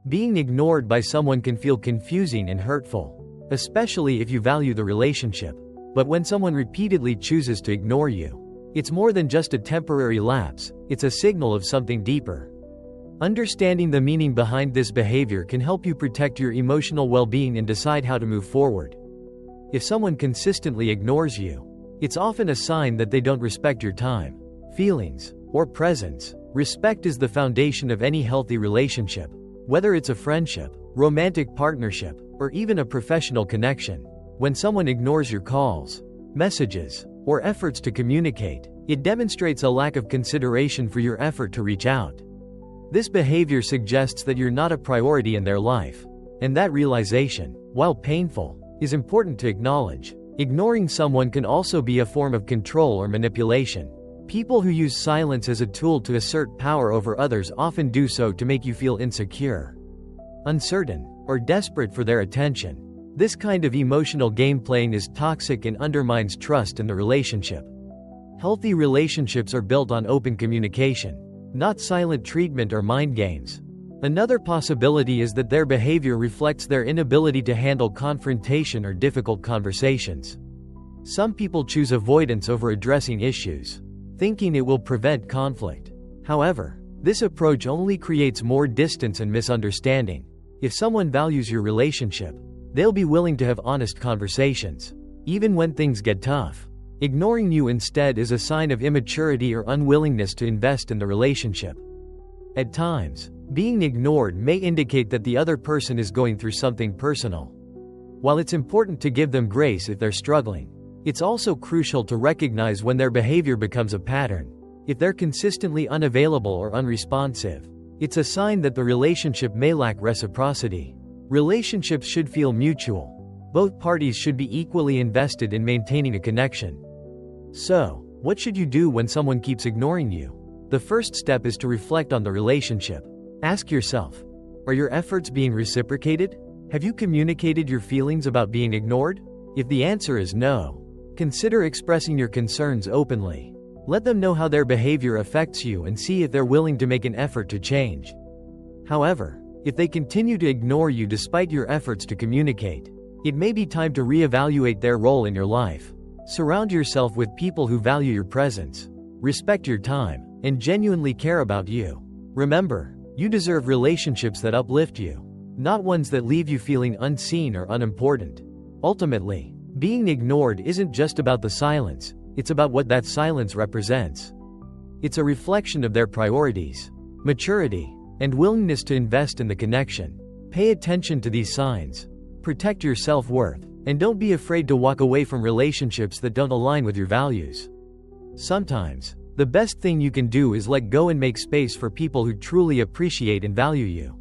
Being ignored by someone can feel confusing and hurtful, especially if you value the relationship. But when someone repeatedly chooses to ignore you, it's more than just a temporary lapse, it's a signal of something deeper. Understanding the meaning behind this behavior can help you protect your emotional well-being and decide how to move forward. If someone consistently ignores you, it's often a sign that they don't respect your time, feelings, or presence. Respect is the foundation of any healthy relationship, whether it's a friendship, romantic partnership, or even a professional connection. When someone ignores your calls, messages, or efforts to communicate, it demonstrates a lack of consideration for your effort to reach out. This behavior suggests that you're not a priority in their life, and that realization, while painful, is important to acknowledge. Ignoring someone can also be a form of control or manipulation. People who use silence as a tool to assert power over others often do so to make you feel insecure, uncertain, or desperate for their attention. This kind of emotional game playing is toxic and undermines trust in the relationship. Healthy relationships are built on open communication, not silent treatment or mind games. Another possibility is that their behavior reflects their inability to handle confrontation or difficult conversations. Some people choose avoidance over addressing issues, thinking it will prevent conflict. However, this approach only creates more distance and misunderstanding. If someone values your relationship, they'll be willing to have honest conversations, even when things get tough. Ignoring you instead is a sign of immaturity or unwillingness to invest in the relationship. At times, being ignored may indicate that the other person is going through something personal. While it's important to give them grace if they're struggling, it's also crucial to recognize when their behavior becomes a pattern. If they're consistently unavailable or unresponsive, it's a sign that the relationship may lack reciprocity. Relationships should feel mutual. Both parties should be equally invested in maintaining a connection. So, what should you do when someone keeps ignoring you? The first step is to reflect on the relationship. Ask yourself, are your efforts being reciprocated? Have you communicated your feelings about being ignored? If the answer is no, consider expressing your concerns openly. Let them know how their behavior affects you and see if they're willing to make an effort to change. However, if they continue to ignore you despite your efforts to communicate, it may be time to reevaluate their role in your life. Surround yourself with people who value your presence, respect your time, and genuinely care about you. Remember, you deserve relationships that uplift you, not ones that leave you feeling unseen or unimportant. Ultimately, being ignored isn't just about the silence, it's about what that silence represents. It's a reflection of their priorities, maturity, and willingness to invest in the connection. Pay attention to these signs. Protect your self-worth, and don't be afraid to walk away from relationships that don't align with your values. Sometimes, the best thing you can do is let go and make space for people who truly appreciate and value you.